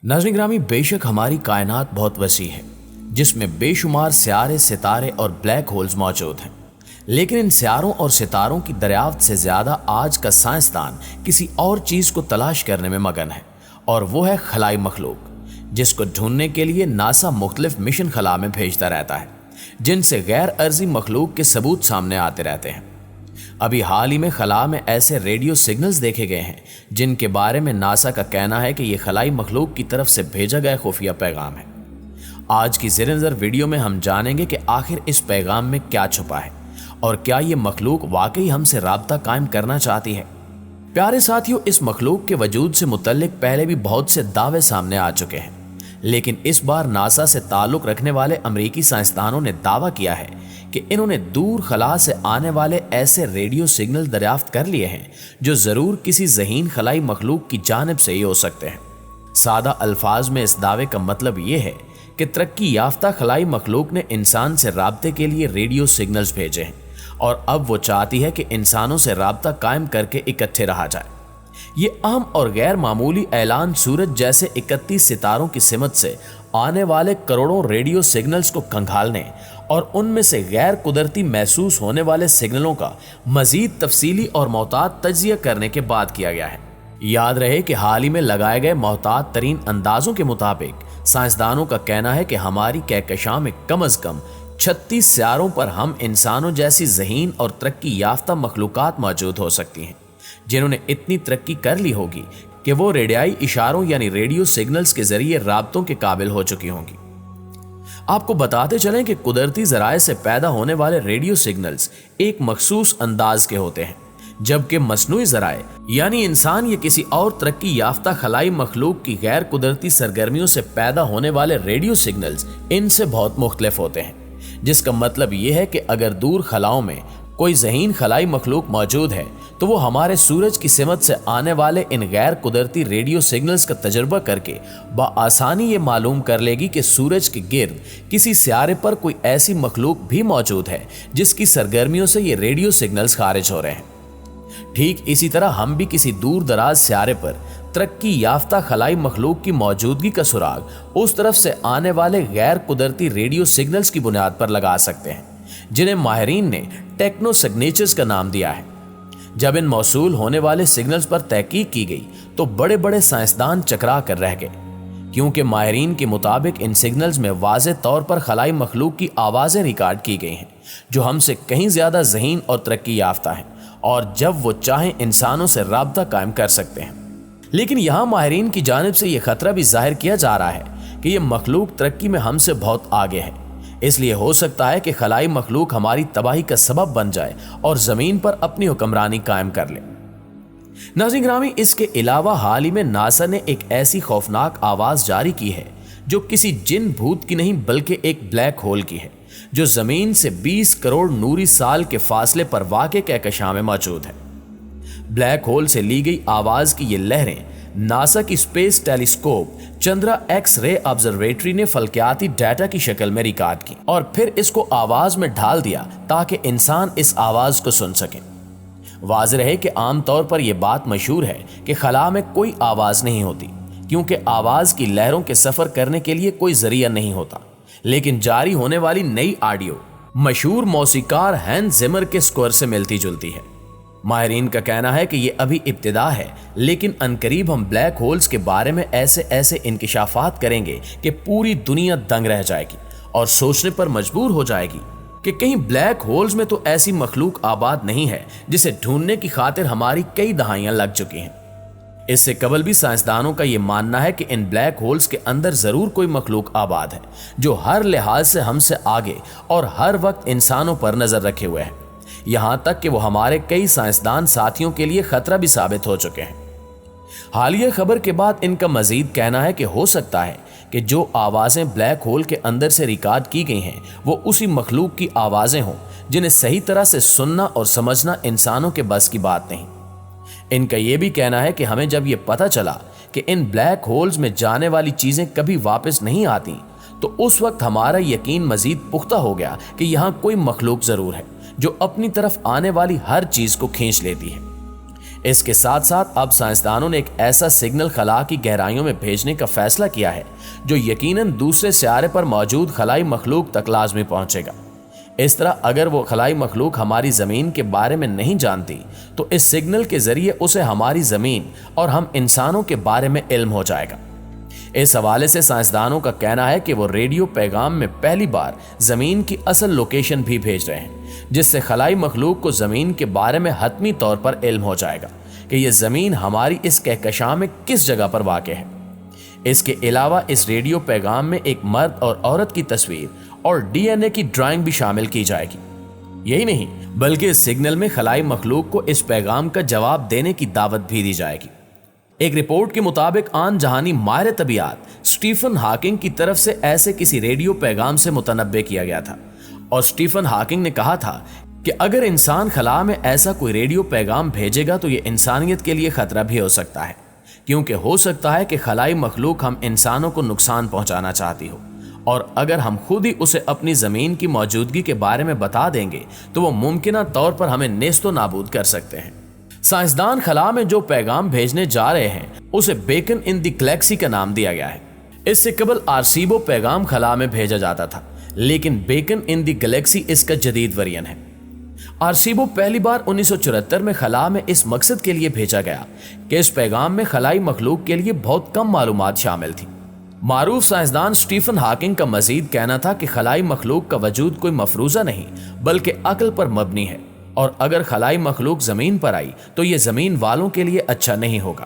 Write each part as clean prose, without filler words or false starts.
नाज़रीन ग्रामी, बेशक हमारी कायनात बहुत वसी है जिसमें बेशुमार सियारे, सितारे और ब्लैक होल्स मौजूद हैं, लेकिन इन सियारों और सितारों की दरियाफ्त से ज़्यादा आज का साइंसदान किसी और चीज़ को तलाश करने में मगन है, और वो है खलाई मखलूक, जिसको ढूंढने के लिए नासा मुख्तलिफ मिशन खला में भेजता रहता है, जिनसे गैर अर्जी मखलूक के सबूत सामने आते रहते हैं। अभी हाल ही में खला में ऐसे रेडियो सिग्नल्स देखे गए हैं जिनके बारे में नासा का कहना है कि ये खलाई मखलूक की तरफ से भेजा गया खुफिया पैगाम है। आज की ज़ेर नज़र वीडियो में हम जानेंगे कि आखिर इस पैगाम में क्या छुपा है और क्या ये मखलूक वाकई हमसे राब्ता कायम करना चाहती है। प्यारे साथियों, इस मखलूक के वजूद से मुतल्लिक पहले भी बहुत से दावे सामने आ चुके हैं, लेकिन इस बार नासा से ताल्लुक़ रखने वाले अमरीकी साइंसदानों ने दावा किया है कि इन्होंने दूर खला से आने वाले ऐसे रेडियो सिग्नल दरियाफ्त कर लिए हैं जो ज़रूर किसी ज़हीन खलाई मखलूक की जानिब से ही हो सकते हैं। सादा अल्फाज में इस दावे का मतलब ये है कि तरक्की याफ्ता खलाई मखलूक ने इंसान से राब्ते के लिए रेडियो सिग्नल्स भेजे हैं और अब वो चाहती है कि इंसानों से राब्ता कायम करके इकट्ठे रहा जाए। ये अहम और गैर मामूली ऐलान सूरज जैसे 31 सितारों की सिमत से आने वाले करोड़ों रेडियो सिग्नल्स को खंगालने और उनमें से गैर कुदरती महसूस होने वाले सिग्नलों का मजीद तफसीली और मोहतात तज्जिया करने के बाद किया गया है। याद रहे कि हाल ही में लगाए गए मोहतात तरीन अंदाजों के मुताबिक साइंसदानों का कहना है कि हमारी कहकशां में कम अज कम 36 सियारों पर हम इंसानों जैसी ज़हीन और तरक्की याफ्ता मखलूकात मौजूद हो सकती हैं, जिन्होंने इतनी तरक्की कर ली होगी कि वो रेडियाई इशारों यानी रेडियो सिग्नल्स के जरिए राब्तों के काबिल हो चुकी होंगी। आपको बताते चलें कि कुदरती जराए से पैदा होने वाले रेडियो सिग्नल्स एक मखसूस अंदाज के होते हैं, जबकि मसनूई जराए यानी इंसान या किसी और तरक्की याफ्ता खलाई मखलूक की गैर कुदरती सरगर्मियों से पैदा होने वाले रेडियो सिग्नल्स इनसे बहुत मुख्तलिफ होते हैं, जिसका मतलब ये है कि अगर दूर खलाओं में कोई ज़हीन खलाई मखलूक मौजूद है तो वो हमारे सूरज की सिमत से आने वाले इन गैर कुदरती रेडियो सिग्नल्स का तजुर्बा करके बआसानी ये मालूम कर लेगी कि सूरज के गिर्द किसी सियारे पर कोई ऐसी मखलूक भी मौजूद है जिसकी सरगर्मियों से ये रेडियो सिग्नल्स खारिज हो रहे हैं। ठीक इसी तरह हम भी किसी दूर दराज सियारे पर तरक्की याफ्ता खलाई मखलूक की मौजूदगी का सुराग उस तरफ से आने वाले गैर कुदरती रेडियो सिग्नल्स की बुनियाद पर लगा सकते हैं, जिन्हें माहिरीन ने टेक्नो सिग्नेचर्स का नाम दिया है। जब इन मौसूल होने वाले सिग्नल्स पर तहकीक की गई तो बड़े बड़े साइंसदान चकरा कर रह गए, क्योंकि माहिरीन के मुताबिक इन सिग्नल्स में वाज़े तौर पर खलाई मखलूक की आवाज़ें रिकॉर्ड की गई हैं जो हमसे कहीं ज़्यादा ज़हीन और तरक्की याफ्ता हैं और जब वो चाहें इंसानों से राब्ता कायम कर सकते हैं। लेकिन यहाँ माहिरीन की जानिब से ये खतरा भी जाहिर किया जा रहा है कि ये मखलूक तरक्की में हमसे बहुत आगे है, इसलिए हो सकता है कि खलाई मखलूक हमारी तबाही का सबब बन जाए और ज़मीन पर अपनी हुक्मरानी कायम कर ले। नाज़रीन ग्रामी, इसके अलावा हाल ही में नासा ने एक ऐसी खौफनाक आवाज़ जारी की है जो किसी जिन भूत की नहीं बल्कि एक ब्लैक होल की है, जो ज़मीन से 20 करोड़ नूरी साल के फासले पर वाक़े कहकशां में मौजूद है। ब्लैक होल से ली गई आवाज़ की ये लहरें नासा की space telescope Chandra X ray observatory ने फल्कियाती डाटा की शक्ल में रिकॉर्ड की और फिर इसको आवाज में ढाल दिया ताकि इंसान इस आवाज को सुन सके। वाज़ेह है कि आमतौर पर यह बात मशहूर है कि खला में कोई आवाज नहीं होती, क्योंकि आवाज की लहरों के सफर करने के लिए कोई जरिया नहीं होता, लेकिन जारी होने वाली नई ऑडियो मशहूर मौसीकार हैंस जिमर के स्कोर से मिलती जुलती है। माहिरीन का कहना है कि ये अभी इब्तिदा है, लेकिन अनकरीब हम ब्लैक होल्स के बारे में ऐसे ऐसे इंकिशाफात करेंगे कि पूरी दुनिया दंग रह जाएगी और सोचने पर मजबूर हो जाएगी कि कहीं ब्लैक होल्स में तो ऐसी मखलूक आबाद नहीं है जिसे ढूंढने की खातिर हमारी कई दहाइयां लग चुकी हैं। इससे कबल भी साइंसदानों का यह मानना है कि इन ब्लैक होल्स के अंदर जरूर कोई मखलूक आबाद है जो हर लिहाज से हमसे आगे और हर वक्त इंसानों पर नजर रखे हुए है, यहां तक कि वो हमारे कई साइंसदान साथियों के लिए खतरा भी साबित हो चुके हैं। हालिया खबर के बाद इनका मजीद कहना है कि हो सकता है कि जो आवाजें ब्लैक होल के अंदर से रिकॉर्ड की गई हैं वो उसी मखलूक की आवाजें हों जिन्हें सही तरह से सुनना और समझना इंसानों के बस की बात नहीं। इनका यह भी कहना है कि हमें जब यह पता चला कि इन ब्लैक होल्स में जाने वाली चीजें कभी वापस नहीं आती तो उस वक्त हमारा यकीन मजीद पुख्ता हो गया कि यहाँ कोई मखलूक जरूर है जो अपनी तरफ आने वाली हर चीज को खींच लेती है। اس کے ساتھ ساتھ اب سائنسدانوں نے ایک ایسا سگنل خلا کی گہرائیوں میں بھیجنے کا فیصلہ کیا ہے جو یقیناً دوسرے سیارے پر موجود خلائی مخلوق تک لازمی پہنچے گا۔ اس طرح اگر وہ خلائی مخلوق ہماری زمین کے بارے میں نہیں جانتی تو اس سگنل کے ذریعے اسے ہماری زمین اور ہم انسانوں کے بارے میں علم ہو جائے گا۔ اس حوالے سے سائنسدانوں کا کہنا ہے کہ وہ ریڈیو پیغام میں پہلی بار زمین کی اصل لوکیشن بھی بھیج رہے ہیں، جس سے خلائی مخلوق کو زمین کے بارے میں حتمی طور پر علم ہو جائے گا کہ یہ زمین ہماری اس کہکشاں میں کس جگہ پر واقع ہے۔ اس کے علاوہ اس ریڈیو پیغام میں ایک مرد اور عورت کی تصویر اور ڈی این اے کی ڈرائنگ بھی شامل کی جائے گی۔ یہی نہیں بلکہ اس سگنل میں خلائی مخلوق کو اس پیغام کا جواب دینے کی دعوت بھی دی جائے گی۔ ایک رپورٹ کے مطابق آن جہانی ماہر طبیعیات سٹیفن ہاکنگ کی طرف سے ایسے کسی ریڈیو پیغام سے متنبع کیا گیا تھا، اور سٹیفن ہاکنگ نے کہا تھا کہ اگر انسان خلا میں ایسا کوئی ریڈیو پیغام بھیجے گا تو یہ انسانیت کے لیے خطرہ بھی ہو سکتا ہے، کیونکہ ہو سکتا ہے کہ خلائی مخلوق ہم انسانوں کو نقصان پہنچانا چاہتی ہو، اور اگر ہم خود ہی اسے اپنی زمین کی موجودگی کے بارے میں بتا دیں گے تو وہ ممکنہ طور پر ہمیں نیست و نابود کر سکتے ہیں۔ سائنسدان خلا میں جو پیغام بھیجنے جا رہے ہیں اسے بیکن ان دی گلیکسی کا نام دیا گیا ہے۔ اس سے قبل آرسیبو پیغام خلا میں بھیجا جاتا تھا، لیکن بیکن ان دی گلیکسی اس کا جدید ورژن ہے۔ آرسیبو پہلی بار 1974 میں خلا میں اس مقصد کے لیے بھیجا گیا کہ اس پیغام میں خلائی مخلوق کے لیے بہت کم معلومات شامل تھی۔ معروف سائنسدان سٹیفن ہاکنگ کا مزید کہنا تھا کہ خلائی مخلوق کا وجود کوئی مفروضہ نہیں بلکہ عقل پر مبنی ہے، اور اگر خلائی مخلوق زمین پر آئی تو یہ زمین والوں کے لیے اچھا نہیں ہوگا۔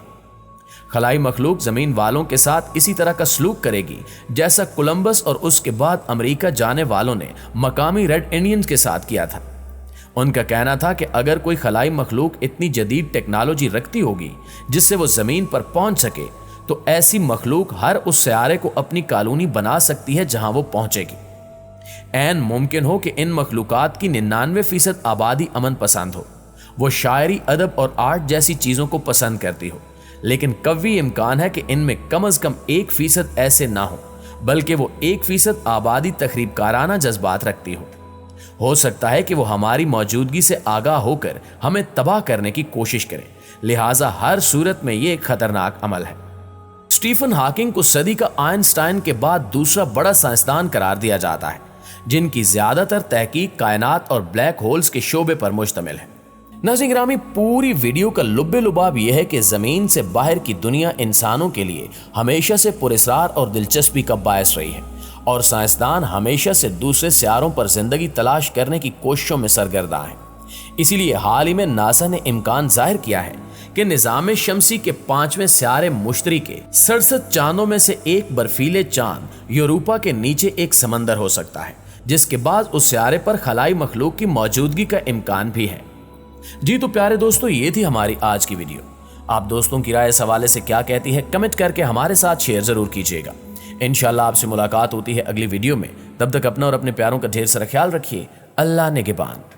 خلائی مخلوق زمین والوں کے ساتھ اسی طرح کا سلوک کرے گی جیسا کولمبس اور اس کے بعد امریکہ جانے والوں نے مقامی ریڈ انڈینز کے ساتھ کیا تھا۔ ان کا کہنا تھا کہ اگر کوئی خلائی مخلوق اتنی جدید ٹیکنالوجی رکھتی ہوگی جس سے وہ زمین پر پہنچ سکے تو ایسی مخلوق ہر اس سیارے کو اپنی کالونی بنا سکتی ہے جہاں وہ پہنچے گی۔ این ممکن ہو کہ ان مخلوقات کی 99% آبادی امن پسند ہو، وہ شاعری، ادب اور آرٹ جیسی چیزوں کو پسند کرتی ہو، لیکن قوی امکان ہے کہ ان میں کم از کم 1% ایسے نہ ہو، بلکہ وہ 1% آبادی تخریب کارانہ جذبات رکھتی ہو سکتا ہے کہ وہ ہماری موجودگی سے آگاہ ہو کر ہمیں تباہ کرنے کی کوشش کرے، لہٰذا ہر صورت میں یہ ایک خطرناک عمل ہے۔ سٹیفن ہاکنگ کو صدی کا آئنسٹائن کے بعد دوسرا بڑا سائنسدان قرار دیا جاتا ہے جن کی زیادہ تر تحقیق کائنات اور بلیک ہولز کے شعبے پر مشتمل ہے۔ ناظرین گرامی، پوری ویڈیو کا لب لباب یہ ہے کہ زمین سے باہر کی دنیا انسانوں کے لیے ہمیشہ سے پراسرار اور دلچسپی کا باعث رہی ہے، اور سائنسدان ہمیشہ سے دوسرے سیاروں پر زندگی تلاش کرنے کی کوششوں میں سرگرداں ہیں۔ اسی لیے حال ہی میں ناسا نے امکان ظاہر کیا ہے کہ نظام شمسی کے 5ویں سیارے مشتری کے 67 چاندوں میں سے ایک برفیلے چاند یوروپا کے نیچے ایک سمندر ہو سکتا ہے، جس کے بعد اس سیارے پر خلائی مخلوق کی موجودگی کا امکان بھی ہے۔ جی تو پیارے دوستو، یہ تھی ہماری آج کی ویڈیو۔ آپ دوستوں کی رائے اس حوالے سے کیا کہتی ہے کمنٹ کر کے ہمارے ساتھ شیئر ضرور کیجیے گا۔ انشاءاللہ آپ سے ملاقات ہوتی ہے اگلی ویڈیو میں، تب تک اپنا اور اپنے پیاروں کا ڈھیر سارا خیال رکھیے۔ اللہ نگہبان۔